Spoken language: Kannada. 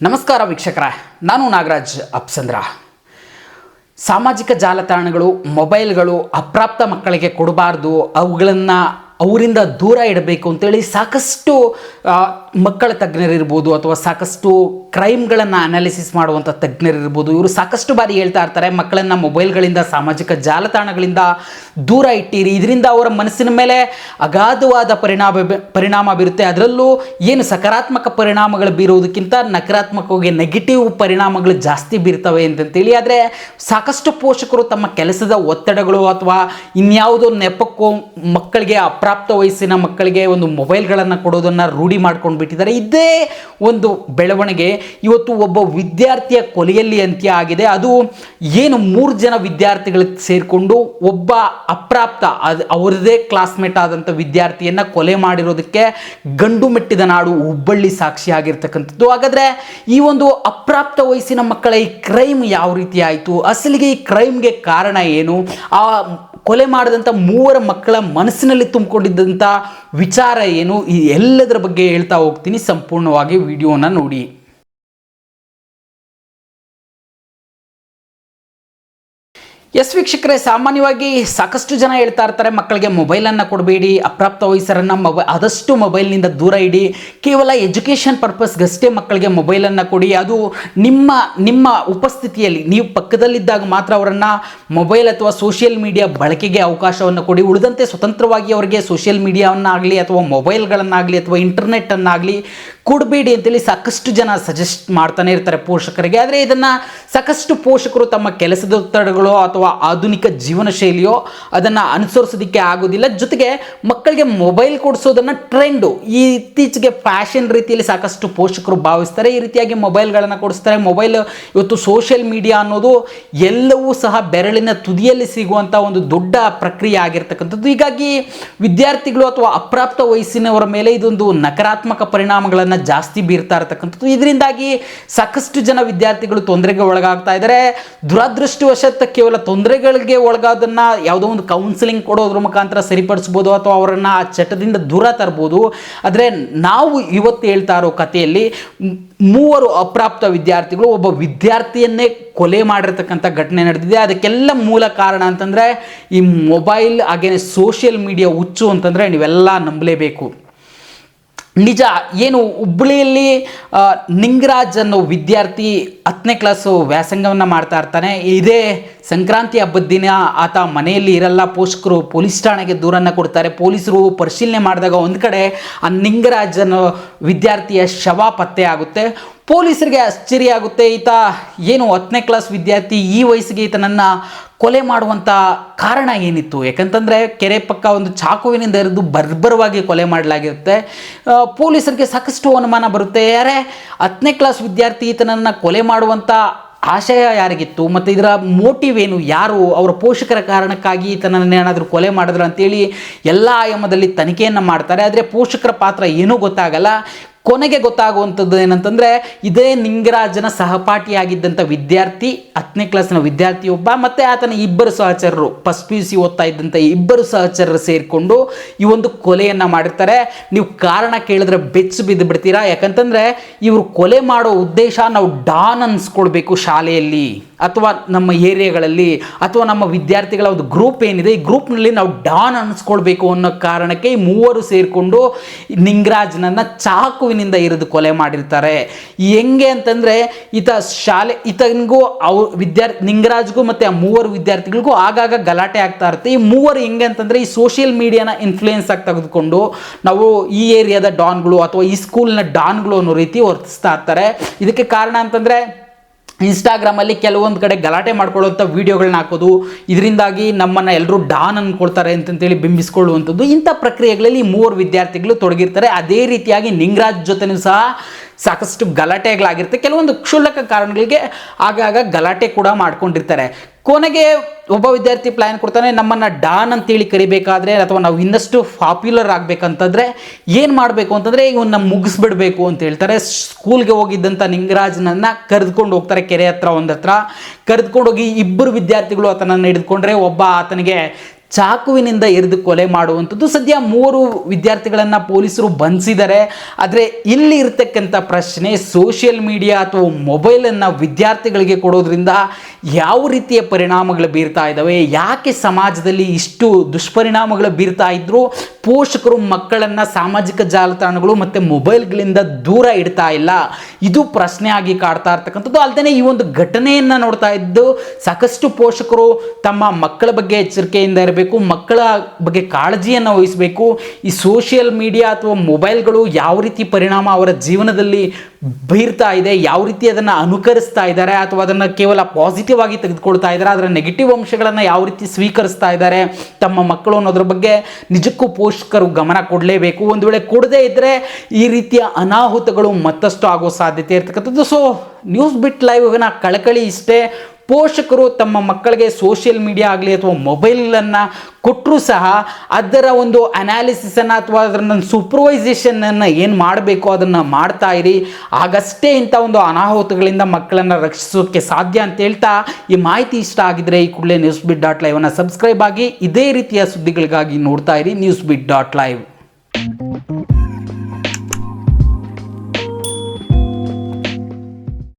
ನಮಸ್ಕಾರ ವೀಕ್ಷಕರೇ, ನಾನು ನಾಗರಾಜ್ ಅಪ್ಸಂದ್ರ. ಸಾಮಾಜಿಕ ಜಾಲತಾಣಗಳು, ಮೊಬೈಲ್ಗಳು ಅಪ್ರಾಪ್ತ ಮಕ್ಕಳಿಗೆ ಕೊಡಬಾರ್ದು, ಅವುಗಳನ್ನು ಅವರಿಂದ ದೂರ ಇಡಬೇಕು ಅಂತೇಳಿ ಸಾಕಷ್ಟು ಮಕ್ಕಳ ತಜ್ಞರಿರ್ಬೋದು ಅಥವಾ ಸಾಕಷ್ಟು ಕ್ರೈಮ್ಗಳನ್ನು ಅನಾಲಿಸಿಸ್ ಮಾಡುವಂಥ ತಜ್ಞರಿರ್ಬೋದು, ಇವರು ಸಾಕಷ್ಟು ಬಾರಿ ಹೇಳ್ತಾ ಇರ್ತಾರೆ ಮಕ್ಕಳನ್ನು ಮೊಬೈಲ್ಗಳಿಂದ, ಸಾಮಾಜಿಕ ಜಾಲತಾಣಗಳಿಂದ ದೂರ ಇಟ್ಟಿರಿ, ಇದರಿಂದ ಅವರ ಮನಸ್ಸಿನ ಮೇಲೆ ಅಗಾಧವಾದ ಪರಿಣಾಮ ಬೀರುತ್ತೆ. ಅದರಲ್ಲೂ ಏನು ಸಕಾರಾತ್ಮಕ ಪರಿಣಾಮಗಳು ಬೀರುವುದಕ್ಕಿಂತ ನಕಾರಾತ್ಮಕವಾಗಿ ನೆಗೆಟಿವ್ ಪರಿಣಾಮಗಳು ಜಾಸ್ತಿ ಬೀರ್ತವೆ ಅಂತಂತೇಳಿ. ಆದರೆ ಸಾಕಷ್ಟು ಪೋಷಕರು ತಮ್ಮ ಕೆಲಸದ ಒತ್ತಡಗಳು ಅಥವಾ ಇನ್ಯಾವುದೋ ನೆಪಕ್ಕೂ ಮಕ್ಕಳಿಗೆ, ಅಪ್ರಾಪ್ತ ವಯಸ್ಸಿನ ಮಕ್ಕಳಿಗೆ ಒಂದು ಮೊಬೈಲ್ಗಳನ್ನು ಕೊಡೋದನ್ನು ರೂಢಿ ಮಾಡ್ಕೊಂಡು ಬಿಟ್ಟಿದ್ದಾರೆ. ಇದೇ ಒಂದು ಬೆಳವಣಿಗೆ ಇವತ್ತು ಒಬ್ಬ ವಿದ್ಯಾರ್ಥಿಯ ಕೊಲೆಯಲ್ಲಿ ಅಂತ್ಯ ಆಗಿದೆ. ಅದು ಏನು 3 ಜನ ವಿದ್ಯಾರ್ಥಿಗಳಿಗೆ ಸೇರಿಕೊಂಡು ಒಬ್ಬ ಅಪ್ರಾಪ್ತ, ಅವರದೇ ಕ್ಲಾಸ್ಮೇಟ್ ಆದಂಥ ವಿದ್ಯಾರ್ಥಿಯನ್ನು ಕೊಲೆ ಮಾಡಿರೋದಕ್ಕೆ ಗಂಡು ಮೆಟ್ಟಿದ ನಾಡು ಹುಬ್ಬಳ್ಳಿ ಸಾಕ್ಷಿಯಾಗಿರ್ತಕ್ಕಂಥದ್ದು. ಹಾಗಾದರೆ ಈ ಒಂದು ಅಪ್ರಾಪ್ತ ವಯಸ್ಸಿನ ಮಕ್ಕಳ ಈ ಕ್ರೈಮ್ ಯಾವ ರೀತಿ ಆಯಿತು, ಅಸಲಿಗೆ ಈ ಕ್ರೈಮ್ಗೆ ಕಾರಣ ಏನು, ಆ ಕೊಲೆ ಮಾಡಿದಂಥ 3 ಮಕ್ಕಳ ಮನಸ್ಸಿನಲ್ಲಿ ತುಂಬಿಕೊಂಡಿದ್ದಂಥ ವಿಚಾರ ಏನು, ಈ ಎಲ್ಲದರ ಬಗ್ಗೆ ಹೇಳ್ತಾ ಹೋಗ್ತೀನಿ. ಸಂಪೂರ್ಣವಾಗಿ ವಿಡಿಯೋನ ನೋಡಿ. ಎಸ್ ವೀಕ್ಷಕರೇ, ಸಾಮಾನ್ಯವಾಗಿ ಸಾಕಷ್ಟು ಜನ ಹೇಳ್ತಾ ಇರ್ತಾರೆ ಮಕ್ಕಳಿಗೆ ಮೊಬೈಲನ್ನು ಕೊಡಬೇಡಿ, ಅಪ್ರಾಪ್ತ ವಯಸ್ಸರನ್ನು ಆದಷ್ಟು ಮೊಬೈಲ್ನಿಂದ ದೂರ ಇಡಿ, ಕೇವಲ ಎಜುಕೇಷನ್ ಪರ್ಪಸ್ಗಷ್ಟೇ ಮಕ್ಕಳಿಗೆ ಮೊಬೈಲನ್ನು ಕೊಡಿ, ಅದು ನಿಮ್ಮ ಉಪಸ್ಥಿತಿಯಲ್ಲಿ ನೀವು ಪಕ್ಕದಲ್ಲಿದ್ದಾಗ ಮಾತ್ರ ಅವರನ್ನು ಮೊಬೈಲ್ ಅಥವಾ ಸೋಷಿಯಲ್ ಮೀಡಿಯಾ ಬಳಕೆಗೆ ಅವಕಾಶವನ್ನು ಕೊಡಿ, ಉಳಿದಂತೆ ಸ್ವತಂತ್ರವಾಗಿ ಅವರಿಗೆ ಸೋಷಿಯಲ್ ಮೀಡಿಯಾವನ್ನಾಗಲಿ ಅಥವಾ ಮೊಬೈಲ್ಗಳನ್ನಾಗಲಿ ಅಥವಾ ಇಂಟರ್ನೆಟ್ಟನ್ನಾಗಲಿ ಕೊಡಬೇಡಿ ಅಂತೇಳಿ ಸಾಕಷ್ಟು ಜನ ಸಜೆಸ್ಟ್ ಮಾಡ್ತಾನೆ ಇರ್ತಾರೆ ಪೋಷಕರಿಗೆ. ಆದರೆ ಇದನ್ನು ಸಾಕಷ್ಟು ಪೋಷಕರು ತಮ್ಮ ಕೆಲಸದ ಒತ್ತಡಗಳು ಅಥವಾ ಆಧುನಿಕ ಜೀವನ ಶೈಲಿಯೋ ಅದನ್ನು ಅನುಸರಿಸೋದಕ್ಕೆ ಆಗೋದಿಲ್ಲ. ಜೊತೆಗೆ ಮಕ್ಕಳಿಗೆ ಮೊಬೈಲ್ ಕೊಡಿಸೋದನ್ನು ಟ್ರೆಂಡು, ಇತ್ತೀಚೆಗೆ ಫ್ಯಾಷನ್ ರೀತಿಯಲ್ಲಿ ಸಾಕಷ್ಟು ಪೋಷಕರು ಭಾವಿಸ್ತಾರೆ. ಈ ರೀತಿಯಾಗಿ ಮೊಬೈಲ್ಗಳನ್ನು ಕೊಡಿಸ್ತಾರೆ. ಮೊಬೈಲ್ ಇವತ್ತು ಸೋಷಿಯಲ್ ಮೀಡಿಯಾ ಅನ್ನೋದು ಎಲ್ಲವೂ ಸಹ ಬೆರಳಿನ ತುದಿಯಲ್ಲಿ ಸಿಗುವಂಥ ಒಂದು ದೊಡ್ಡ ಪ್ರಕ್ರಿಯೆ ಆಗಿರ್ತಕ್ಕಂಥದ್ದು. ಹೀಗಾಗಿ ವಿದ್ಯಾರ್ಥಿಗಳು ಅಥವಾ ಅಪ್ರಾಪ್ತ ವಯಸ್ಸಿನವರ ಮೇಲೆ ಇದೊಂದು ನಕಾರಾತ್ಮಕ ಪರಿಣಾಮಗಳನ್ನು ಜಾಸ್ತಿ ಬೀರ್ತಾ ಇರತಕ್ಕಂಥದ್ದು. ಇದರಿಂದಾಗಿ ಸಾಕಷ್ಟು ಜನ ವಿದ್ಯಾರ್ಥಿಗಳು ತೊಂದರೆಗೆ ಒಳಗಾಗ್ತಾ ಇದ್ದಾರೆ. ದುರದೃಷ್ಟವಶಾತ್ ಕೇವಲ ತೊಂದರೆಗಳಿಗೆ ಒಳಗಾದನ್ನ ಯಾವುದೋ ಒಂದು ಕೌನ್ಸಿಲಿಂಗ್ ಕೊಡೋದ್ರ ಮುಖಾಂತರ ಸರಿಪಡಿಸ್ಬೋದು ಅಥವಾ ಅವರನ್ನು ಆ ಚಟದಿಂದ ದೂರ ತರ್ಬೋದು. ಆದರೆ ನಾವು ಇವತ್ತು ಹೇಳ್ತಾ ಇರೋ ಕಥೆಯಲ್ಲಿ 3 ಅಪ್ರಾಪ್ತ ವಿದ್ಯಾರ್ಥಿಗಳು ಒಬ್ಬ ವಿದ್ಯಾರ್ಥಿಯನ್ನೇ ಕೊಲೆ ಮಾಡಿರ್ತಕ್ಕಂಥ ಘಟನೆ ನಡೆದಿದೆ. ಅದಕ್ಕೆಲ್ಲ ಮೂಲ ಕಾರಣ ಅಂತಂದರೆ ಈ ಮೊಬೈಲ್ ಹಾಗೇನೆ ಸೋಷಿಯಲ್ ಮೀಡಿಯಾ ಹುಚ್ಚು ಅಂತಂದರೆ ನೀವೆಲ್ಲ ನಂಬಲೇಬೇಕು. ನಿಜ, ಏನು ಹುಬ್ಬಳ್ಳಿಯಲ್ಲಿ ನಿಂಗರಾಜ್ ಅನ್ನೋ ವಿದ್ಯಾರ್ಥಿ 10ನೇ ಕ್ಲಾಸು ವ್ಯಾಸಂಗವನ್ನು ಮಾಡ್ತಾ ಇರ್ತಾನೆ. ಇದೇ ಸಂಕ್ರಾಂತಿ ಹಬ್ಬದ ದಿನ ಆತ ಮನೆಯಲ್ಲಿ ಇರಲ್ಲ. ಪೋಷಕರು ಪೊಲೀಸ್ ಠಾಣೆಗೆ ದೂರನ್ನು ಕೊಡ್ತಾರೆ. ಪೊಲೀಸರು ಪರಿಶೀಲನೆ ಮಾಡಿದಾಗ ಒಂದು ಕಡೆ ಆ ನಿಂಗರಾಜ್ ಅನ್ನೋ ವಿದ್ಯಾರ್ಥಿಯ ಶವ ಪತ್ತೆ ಆಗುತ್ತೆ. ಪೊಲೀಸರಿಗೆ ಆಶ್ಚರ್ಯ ಆಗುತ್ತೆ. ಈತ ಏನು 10ನೇ ಕ್ಲಾಸ್ ವಿದ್ಯಾರ್ಥಿ, ಈ ವಯಸ್ಸಿಗೆ ಈತನನ್ನು ಕೊಲೆ ಮಾಡುವಂಥ ಕಾರಣ ಏನಿತ್ತು? ಯಾಕಂತಂದರೆ ಕೆರೆ ಪಕ್ಕ ಒಂದು ಚಾಕುವಿನಿಂದ ಇರಿದು ಬರ್ಬರವಾಗಿ ಕೊಲೆ ಮಾಡಲಾಗಿರುತ್ತೆ. ಪೊಲೀಸರಿಗೆ ಸಾಕಷ್ಟು ಅನುಮಾನ ಬರುತ್ತೆ. ಯಾರೇ 10ನೇ ಕ್ಲಾಸ್ ವಿದ್ಯಾರ್ಥಿ ಈತನನ್ನು ಕೊಲೆ ಮಾಡುವಂಥ ಆಶಯ ಯಾರಿಗಿತ್ತು ಮತ್ತು ಇದರ ಮೋಟಿವ್ ಏನು, ಯಾರು ಅವರ ಪೋಷಕರ ಕಾರಣಕ್ಕಾಗಿ ಈತನನ್ನು ಏನಾದರೂ ಕೊಲೆ ಮಾಡಿದ್ರು ಅಂತೇಳಿ ಎಲ್ಲ ಆಯಾಮದಲ್ಲಿ ತನಿಖೆಯನ್ನು ಮಾಡ್ತಾರೆ. ಆದರೆ ಪೋಷಕರ ಪಾತ್ರ ಏನೂ ಗೊತ್ತಾಗಲ್ಲ. ಕೊನೆಗೆ ಗೊತ್ತಾಗುವಂಥದ್ದು ಏನಂತಂದರೆ ಇದೇ ನಿಂಗರಾಜನ ಸಹಪಾಠಿಯಾಗಿದ್ದಂಥ ವಿದ್ಯಾರ್ಥಿ, 10ನೇ ಕ್ಲಾಸ್ನ ವಿದ್ಯಾರ್ಥಿ ಒಬ್ಬ ಮತ್ತು ಆತನ 2 ಸಹಚರರು, ಫಸ್ಟ್ PUC ಓದ್ತಾ ಇದ್ದಂಥ 2 ಸಹಚರರು ಸೇರಿಕೊಂಡು ಈ ಒಂದು ಕೊಲೆಯನ್ನು ಮಾಡಿರ್ತಾರೆ. ನೀವು ಕಾರಣ ಕೇಳಿದ್ರೆ ಬೆಚ್ಚು ಬಿದ್ದು ಬಿಡ್ತೀರಾ. ಯಾಕಂತಂದರೆ ಇವರು ಕೊಲೆ ಮಾಡೋ ಉದ್ದೇಶ ನಾವು ಡಾನ್ ಅನ್ಸ್ಕೊಳ್ಬೇಕು ಶಾಲೆಯಲ್ಲಿ ಅಥವಾ ನಮ್ಮ ಏರಿಯಾಗಳಲ್ಲಿ ಅಥವಾ ನಮ್ಮ ವಿದ್ಯಾರ್ಥಿಗಳ ಒಂದು ಗ್ರೂಪ್ ಏನಿದೆ ಈ ಗ್ರೂಪ್ನಲ್ಲಿ ನಾವು ಡಾನ್ ಅನ್ಸ್ಕೊಳ್ಬೇಕು ಅನ್ನೋ ಕಾರಣಕ್ಕೆ ಈ 3 ಸೇರಿಕೊಂಡು ನಿಂಗರಾಜ್ನನ್ನು ಚಾಕುವಿನಿಂದ ಇರಿದು ಕೊಲೆ ಮಾಡಿರ್ತಾರೆ. ಹೆಂಗೆ ಅಂತಂದರೆ ಈತನಿಗೂ ನಿಂಗರಾಜ್ಗೂ ಮತ್ತು ಆ 3 ವಿದ್ಯಾರ್ಥಿಗಳಿಗೂ ಆಗಾಗ ಗಲಾಟೆ ಆಗ್ತಾ ಇರುತ್ತೆ. ಈ 3 ಹೆಂಗೆ ಅಂತಂದರೆ ಈ ಸೋಷಿಯಲ್ ಮೀಡಿಯಾನ ಇನ್ಫ್ಲೂಯೆನ್ಸ್ ಆಗಿ ತೆಗೆದುಕೊಂಡು ನಾವು ಈ ಏರಿಯಾದ ಡಾನ್ಗಳು ಅಥವಾ ಈ ಸ್ಕೂಲ್ನ ಡಾನ್ಗಳು ಅನ್ನೋ ರೀತಿ ವರ್ತಿಸ್ತಾ ಇರ್ತಾರೆ. ಇದಕ್ಕೆ ಕಾರಣ ಅಂತಂದರೆ ಇನ್ಸ್ಟಾಗ್ರಾಮಲ್ಲಿ ಕೆಲವೊಂದು ಕಡೆ ಗಲಾಟೆ ಮಾಡ್ಕೊಳ್ಳುವಂಥ ವೀಡಿಯೋಗಳನ್ನ ಹಾಕೋದು, ಇದರಿಂದಾಗಿ ನಮ್ಮನ್ನು ಎಲ್ಲರೂ ಡಾನ್ ಅಂದ್ಕೊಳ್ತಾರೆ ಅಂತಂತೇಳಿ ಬಿಂಬಿಸ್ಕೊಳ್ಳುವಂಥದ್ದು. ಇಂಥ ಪ್ರಕ್ರಿಯೆಗಳಲ್ಲಿ 3 ವಿದ್ಯಾರ್ಥಿಗಳು ತೊಡಗಿರ್ತಾರೆ. ಅದೇ ರೀತಿಯಾಗಿ ನಿಂಗರಾಜ್ ಜೊತೆನೂ ಸಹ ಸಾಕಷ್ಟು ಗಲಾಟೆಗಳಾಗಿರುತ್ತೆ. ಕೆಲವೊಂದು ಕ್ಷುಲ್ಲಕ ಕಾರಣಗಳಿಗೆ ಆಗಾಗ ಗಲಾಟೆ ಕೂಡ ಮಾಡ್ಕೊಂಡಿರ್ತಾರೆ. ಕೊನೆಗೆ ಒಬ್ಬ ವಿದ್ಯಾರ್ಥಿ ಪ್ಲ್ಯಾನ್ ಕೊಡ್ತಾನೆ, ನಮ್ಮನ್ನು ಡಾನ್ ಅಂತೇಳಿ ಕರಿಬೇಕಾದ್ರೆ ಅಥವಾ ನಾವು ಇನ್ನಷ್ಟು ಪಾಪ್ಯುಲರ್ ಆಗಬೇಕಂತಂದರೆ ಏನು ಮಾಡಬೇಕು ಅಂತಂದರೆ ಇವನ್ನ ಮುಗಿಸ್ಬಿಡ್ಬೇಕು ಅಂತ ಹೇಳ್ತಾರೆ. ಸ್ಕೂಲ್ಗೆ ಹೋಗಿದ್ದಂಥ ನಿಂಗರಾಜ್ನನ್ನು ಕರೆದುಕೊಂಡು ಹೋಗ್ತಾರೆ. ಕೆರೆ ಹತ್ರ ಕರೆದುಕೊಂಡೋಗಿ 2 ವಿದ್ಯಾರ್ಥಿಗಳು ಆತನನ್ನು ಹಿಡಿದುಕೊಂಡ್ರೆ ಒಬ್ಬ ಆತನಿಗೆ ಚಾಕುವಿನಿಂದ ಎರಿದು ಕೊಲೆ ಮಾಡುವಂಥದ್ದು. ಸದ್ಯ 3 ವಿದ್ಯಾರ್ಥಿಗಳನ್ನು ಪೊಲೀಸರು ಬಂಧಿಸಿದ್ದಾರೆ. ಆದರೆ ಇಲ್ಲಿ ಇರ್ತಕ್ಕಂಥ ಪ್ರಶ್ನೆ, ಸೋಷಿಯಲ್ ಮೀಡಿಯಾ ಅಥವಾ ಮೊಬೈಲನ್ನು ವಿದ್ಯಾರ್ಥಿಗಳಿಗೆ ಕೊಡೋದ್ರಿಂದ ಯಾವ ರೀತಿಯ ಪರಿಣಾಮಗಳು ಬೀರ್ತಾ ಇದ್ದಾವೆ, ಯಾಕೆ ಸಮಾಜದಲ್ಲಿ ಇಷ್ಟು ದುಷ್ಪರಿಣಾಮಗಳು ಬೀರ್ತಾ ಇದ್ದರೂ ಪೋಷಕರು ಮಕ್ಕಳನ್ನು ಸಾಮಾಜಿಕ ಜಾಲತಾಣಗಳು ಮತ್ತು ಮೊಬೈಲ್ಗಳಿಂದ ದೂರ ಇಡ್ತಾ ಇಲ್ಲ, ಇದು ಪ್ರಶ್ನೆ ಆಗಿ ಕಾಡ್ತಾ ಇರ್ತಕ್ಕಂಥದ್ದು. ಅಲ್ಲದೆ ಈ ಒಂದು ಘಟನೆಯನ್ನು ನೋಡ್ತಾ ಇದ್ದು ಸಾಕಷ್ಟು ಪೋಷಕರು ತಮ್ಮ ಮಕ್ಕಳ ಬಗ್ಗೆ ಎಚ್ಚರಿಕೆಯಿಂದ ಇರಬೇಕು, ಮಕ್ಕಳ ಬಗ್ಗೆ ಕಾಳಜಿಯನ್ನು ವಹಿಸಬೇಕು. ಈ ಸೋಷಿಯಲ್ ಮೀಡಿಯಾ ಅಥವಾ ಮೊಬೈಲ್ಗಳು ಯಾವ ರೀತಿ ಪರಿಣಾಮ ಅವರ ಜೀವನದಲ್ಲಿ ಬೀರ್ತಾ ಇದೆ, ಯಾವ ರೀತಿ ಅದನ್ನು ಅನುಕರಿಸ್ತಾ ಇದ್ದಾರೆ ಅಥವಾ ಅದನ್ನು ಕೇವಲ ಪಾಸಿಟಿವ್ ಆಗಿ ತೆಗೆದುಕೊಳ್ತಾ ಇದ್ದಾರೆ, ಅದರ ನೆಗೆಟಿವ್ ಅಂಶಗಳನ್ನು ಯಾವ ರೀತಿ ಸ್ವೀಕರಿಸ್ತಾ ಇದ್ದಾರೆ ತಮ್ಮ ಮಕ್ಕಳು ಅನ್ನೋದ್ರ ಬಗ್ಗೆ ನಿಜಕ್ಕೂ ಪೋಷಕರು ಗಮನ ಕೊಡಲೇಬೇಕು. ಒಂದು ವೇಳೆ ಕೊಡದೇ ಇದ್ದರೆ ಈ ರೀತಿಯ ಅನಾಹುತಗಳು ಮತ್ತಷ್ಟು ಆಗೋ ಸಾಧ್ಯತೆ ಇರ್ತಕ್ಕಂಥದ್ದು. ಸೊ ನ್ಯೂಸ್ ಬಿಟ್ ಲೈವ್ನ ಕಳಕಳಿ ಇಷ್ಟೇ, ಪೋಷಕರು ತಮ್ಮ ಮಕ್ಕಳಿಗೆ ಸೋಷಿಯಲ್ ಮೀಡಿಯಾ ಆಗಲಿ ಅಥವಾ ಮೊಬೈಲನ್ನು ಕೊಟ್ಟರೂ ಸಹ ಅದರ ಒಂದು ಅನಾಲಿಸಿಸನ್ನು ಅಥವಾ ಅದರ ಸೂಪರ್ವೈಸೇಷನನ್ನು ಏನು ಮಾಡಬೇಕು ಅದನ್ನು ಮಾಡ್ತಾ ಇರಿ. ಆಗಷ್ಟೇ ಇಂಥ ಒಂದು ಅನಾಹುತಗಳಿಂದ ಮಕ್ಕಳನ್ನು ರಕ್ಷಿಸೋಕ್ಕೆ ಸಾಧ್ಯ ಅಂತ ಹೇಳ್ತಾ, ಈ ಮಾಹಿತಿ ಇಷ್ಟ ಆಗಿದ್ರೆ ಈ ಕೂಡಲೇ ನ್ಯೂಸ್ ಬಿಟ್ .live ಅನ್ನು ಸಬ್ಸ್ಕ್ರೈಬ್ ಆಗಿ ಇದೇ ರೀತಿಯ ಸುದ್ದಿಗಳಿಗಾಗಿ ನೋಡ್ತಾ ಇರಿ ನ್ಯೂಸ್ ಬಿಟ್ .live.